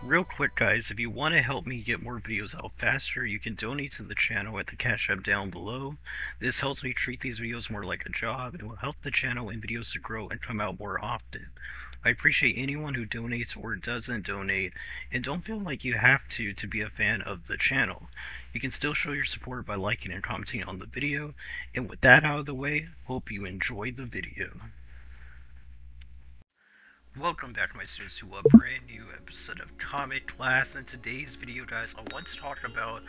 Real quick, guys, if you want to help me get more videos out faster, you can donate to the channel at the Cash App down below. This helps me treat these videos more like a job and will help the channel and videos to grow and come out more often. I appreciate anyone who donates or doesn't donate, and don't feel like you have to be a fan of the channel. You can still show your support by liking and commenting on the video, and with that out of the way, hope you enjoyed the video. Welcome back, my students, to a brand new episode of Comic Class. In today's video, guys, I want to talk about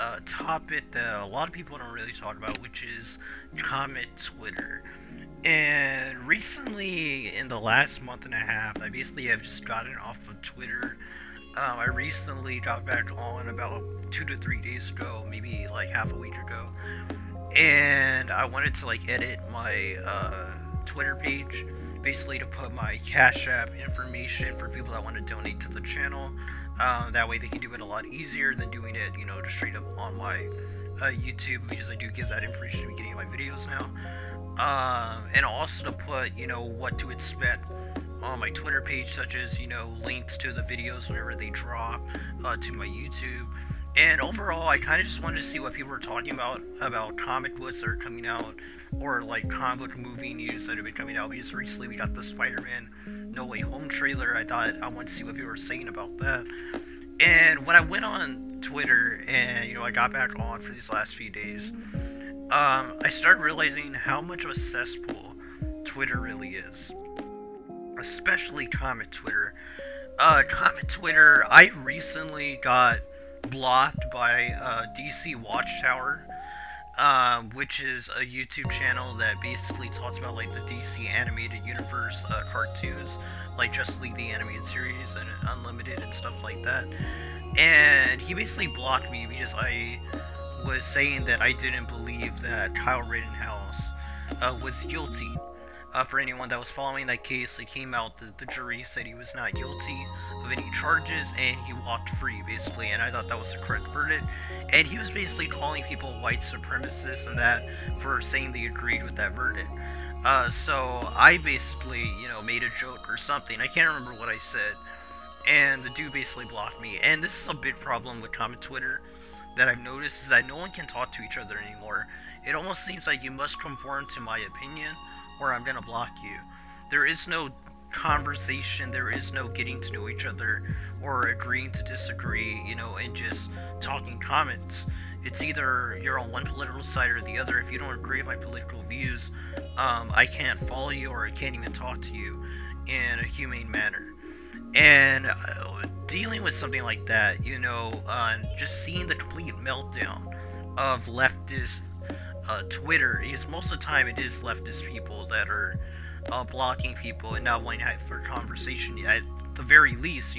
a topic that a lot of people don't really talk about, which is comic Twitter. And recently, in the last month and a half, I basically have just gotten off of Twitter. I recently got back on about 2 to 3 days ago, maybe like half a week ago, and I wanted to edit my Twitter page, basically to put my Cash App information for people that want to donate to the channel. That way they can do it a lot easier than doing it, just straight up on my YouTube, because I do give that information at the beginning of my videos now. And also to put, what to expect on my Twitter page, such as, links to the videos whenever they drop to my YouTube. And overall, I kind of just wanted to see what people were talking about comic books that are coming out, or comic book movie news that have been coming out. Because recently we got the Spider-Man No Way Home trailer. I thought I wanted to see what people were saying about that. And when I went on Twitter and I got back on for these last few days, I started realizing how much of a cesspool Twitter really is, especially comic Twitter. Comic Twitter, I recently got blocked by DC Watchtower, which is a YouTube channel that basically talks about the DC animated universe cartoons, like Justice League the animated series and Unlimited and stuff like that. And he basically blocked me because I was saying that I didn't believe that Kyle Rittenhouse was guilty. For anyone that was following that case, it came out that the jury said he was not guilty of any charges and he walked free, basically, and I thought that was the correct verdict. And he was basically calling people white supremacists and that for saying they agreed with that verdict. So I basically, made a joke or something. I can't remember what I said. And the dude basically blocked me. And this is a big problem with comic Twitter that I've noticed, is that no one can talk to each other anymore. It almost seems like you must conform to my opinion or I'm gonna block you. There is no conversation, there is no getting to know each other or agreeing to disagree, and just talking comments. It's either you're on one political side or the other. If you don't agree with my political views, I can't follow you or I can't even talk to you in a humane manner. And dealing with something like that, just seeing the complete meltdown of leftist Twitter, is most of the time it is leftist people that are blocking people and not wanting to have for conversation. At the very least,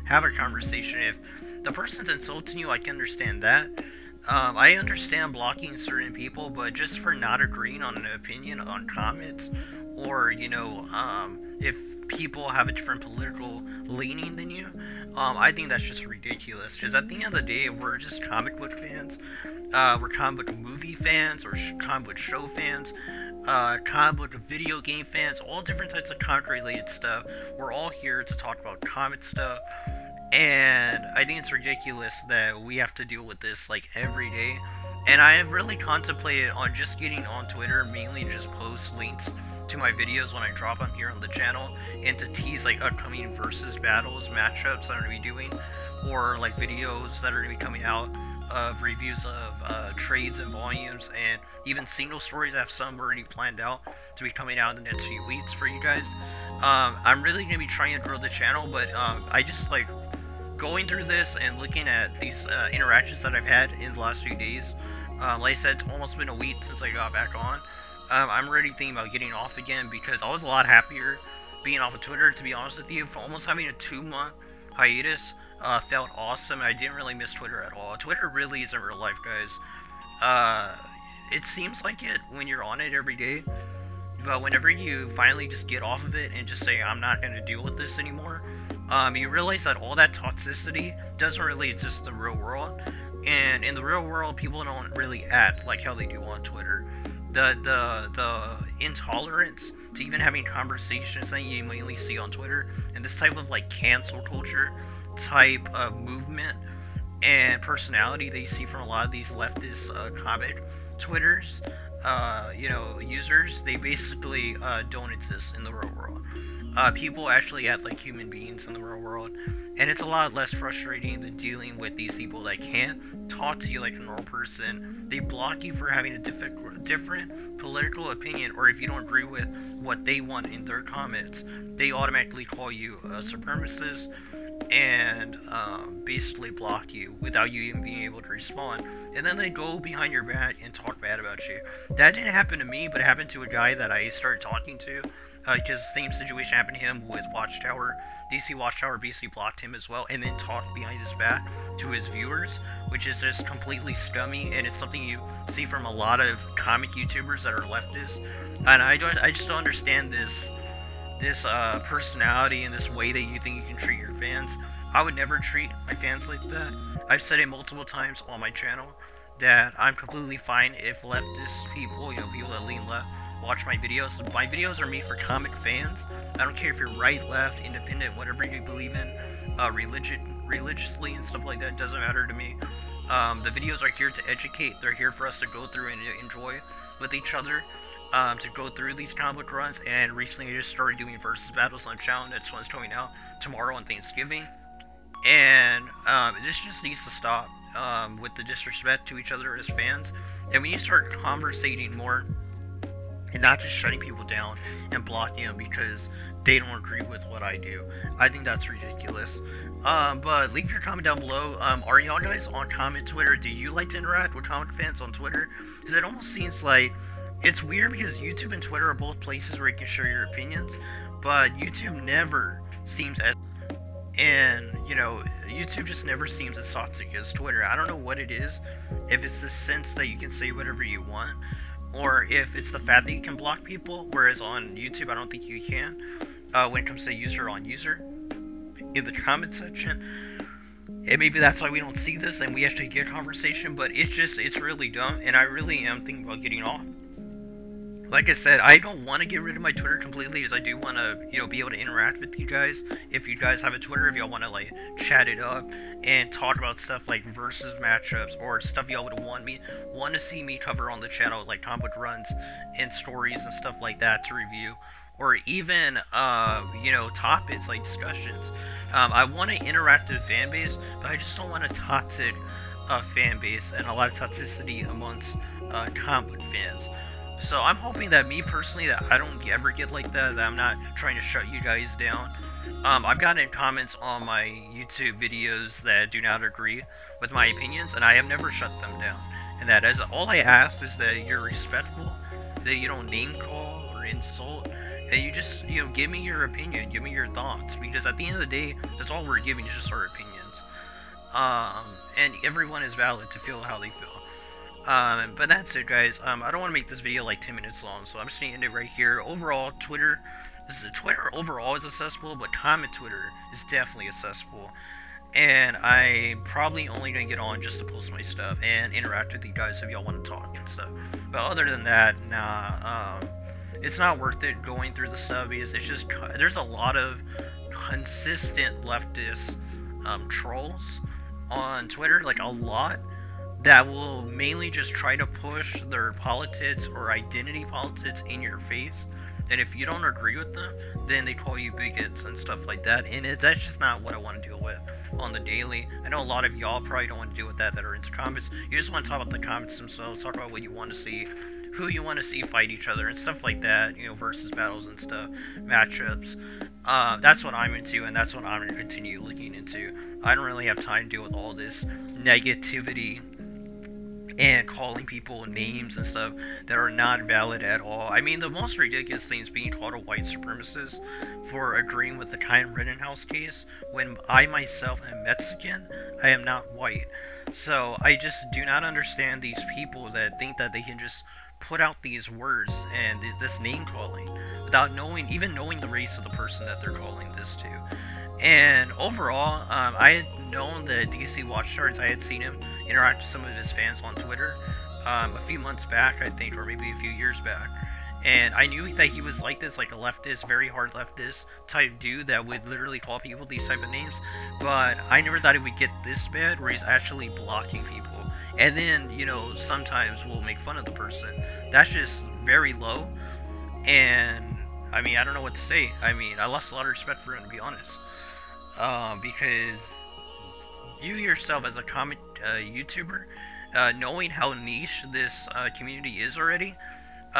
have a conversation. If the person's insulting you, I can understand that. I understand blocking certain people, but just for not agreeing on an opinion on comments, or if people have a different political leaning than you, I think that's just ridiculous. Because at the end of the day, we're just comic book fans. We're comic book movie fans, or comic book show fans, comic book video game fans, all different types of comic related stuff. We're all here to talk about comic stuff. And I think it's ridiculous that we have to deal with this every day. And I have really contemplated on just getting on Twitter, mainly just post links to my videos when I drop them here on the channel, and to tease upcoming versus battles, matchups that I'm going to be doing, or videos that are going to be coming out of reviews of trades and volumes, and even single stories. I have some already planned out to be coming out in the next few weeks for you guys. I'm really going to be trying to grow the channel, but I just going through this and looking at these interactions that I've had in the last few days. Like I said, it's almost been a week since I got back on. I'm already thinking about getting off again, because I was a lot happier being off of Twitter, to be honest with you. For almost having a 2-month hiatus felt awesome. I didn't really miss Twitter at all. Twitter really isn't real life, guys. It seems like it when you're on it every day, but whenever you finally just get off of it and just say, I'm not going to deal with this anymore, you realize that all that toxicity doesn't really exist in the real world. And in the real world, people don't really act like how they do on Twitter. The intolerance to even having conversations that you mainly see on Twitter, and this type of cancel culture type of movement and personality that you see from a lot of these leftist comic Twitters, users. They basically don't exist in the real world. People actually act like human beings in the real world, and it's a lot less frustrating than dealing with these people that can't talk to you like a normal person. They block you for having a different political opinion, or if you don't agree with what they want in their comments, they automatically call you a supremacist and basically block you without you even being able to respond. And then they go behind your back and talk bad about you. That didn't happen to me, but it happened to a guy that I started talking to. Because the same situation happened to him with Watchtower. DC Watchtower basically blocked him as well, and then talked behind his back to his viewers, which is just completely scummy, and it's something you see from a lot of comic YouTubers that are leftist. And I just don't understand this personality and this way that you think you can treat your fans. I would never treat my fans like that. I've said it multiple times on my channel that I'm completely fine if leftist people, people that lean left, watch my videos. My videos are made for comic fans. I don't care if you're right, left, independent, whatever you believe in, religiously and stuff like that. It doesn't matter to me. The videos are here to educate. They're here for us to go through and enjoy with each other. To go through these comic runs. And recently I just started doing versus battles on the channel. That's one's coming out tomorrow on Thanksgiving. And this just needs to stop with the disrespect to each other as fans. And we need to start conversating more and not just shutting people down and blocking them because they don't agree with what I do. I think that's ridiculous. But leave your comment down below. Are y'all guys on comment Twitter? Do you like to interact with comic fans on Twitter? Because it almost seems like it's weird because YouTube and Twitter are both places where you can share your opinions, but YouTube never seems as, and YouTube just never seems as toxic as Twitter. I don't know what it is, if it's the sense that you can say whatever you want, or if it's the fact that you can block people, whereas on YouTube I don't think you can, when it comes to user on user in the comment section. And maybe that's why we don't see this and we actually get a conversation, but it's really dumb, and I really am thinking about getting off. Like I said, I don't want to get rid of my Twitter completely, as I do want to, be able to interact with you guys. If you guys have a Twitter, if y'all want to, like, chat it up and talk about stuff like versus matchups or stuff y'all would want to see me cover on the channel, like comic runs and stories and stuff like that to review. Or even, topics like discussions. I want an interactive fan base, but I just don't want a toxic fan base and a lot of toxicity amongst comic fans. So I'm hoping that me personally, that I don't ever get like that I'm not trying to shut you guys down. I've gotten comments on my YouTube videos that do not agree with my opinions, and I have never shut them down. And that is all I ask is that you're respectful, that you don't name call or insult, that you just, give me your opinion, give me your thoughts, because at the end of the day, that's all we're giving is just our opinions. And everyone is valid to feel how they feel. But that's it, guys. I don't want to make this video like 10 minutes long, so I'm just gonna end it right here. Overall, Twitter overall is a cesspool, but comment Twitter is definitely a cesspool. And I'm probably only gonna get on just to post my stuff and interact with you guys if y'all want to talk and stuff. But other than that, nah, it's not worth it going through the stuff because it's just, there's a lot of consistent leftist trolls on Twitter, like a lot, that will mainly just try to push their politics or identity politics in your face. And if you don't agree with them, then they call you bigots and stuff like that. And that's just not what I want to deal with on the daily. I know a lot of y'all probably don't want to deal with that are into comments. You just want to talk about the comments themselves, talk about what you want to see, who you want to see fight each other and stuff like that, versus battles and stuff, matchups. That's what I'm into, and that's what I'm going to continue looking into. I don't really have time to deal with all this negativity and calling people names and stuff that are not valid at all. I mean, the most ridiculous thing is being called a white supremacist for agreeing with the Kyle Rittenhouse case, when I myself am Mexican, I am not white. So I just do not understand these people that think that they can just put out these words and this name calling without even knowing the race of the person that they're calling this to. And overall, I had known that DC Watchtower, I had seen him interact with some of his fans on Twitter a few months back, I think, or maybe a few years back. And I knew that he was like this, like a leftist, very hard leftist type dude that would literally call people these type of names. But I never thought it would get this bad, where he's actually blocking people. And then, you know, sometimes we'll make fun of the person. That's just very low. And I mean, I don't know what to say. I mean, I lost a lot of respect for him, to be honest. Because you yourself, as a comic YouTuber, knowing how niche this community is already,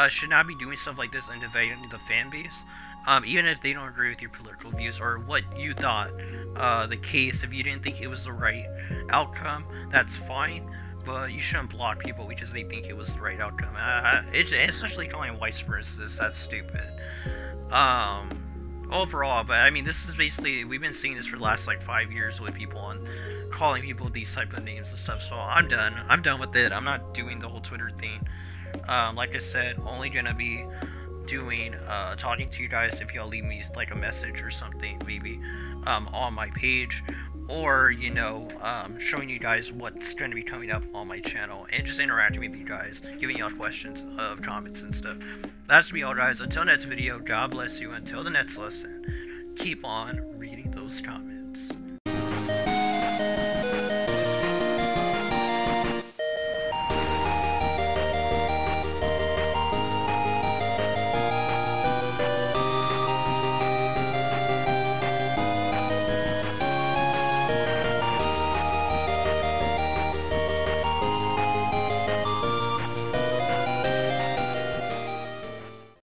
should not be doing stuff like this and dividing the fan base. Even if they don't agree with your political views or what you thought the case, if you didn't think it was the right outcome, that's fine. But you shouldn't block people because they think it was the right outcome. It's especially calling white supremacists. That's stupid. Overall, but I mean, this is basically, we've been seeing this for the last like 5 years with people on calling people these type of names and stuff. So I'm done. I'm done with it. I'm not doing the whole Twitter thing. Like I said, only gonna be doing talking to you guys if y'all leave me like a message or something, maybe on my page, or you know, showing you guys what's going to be coming up on my channel, and just interacting with you guys, giving y'all questions of comments and stuff. That's me, all guys. Until next video, God bless you. Until the next lesson, keep on reading those comments.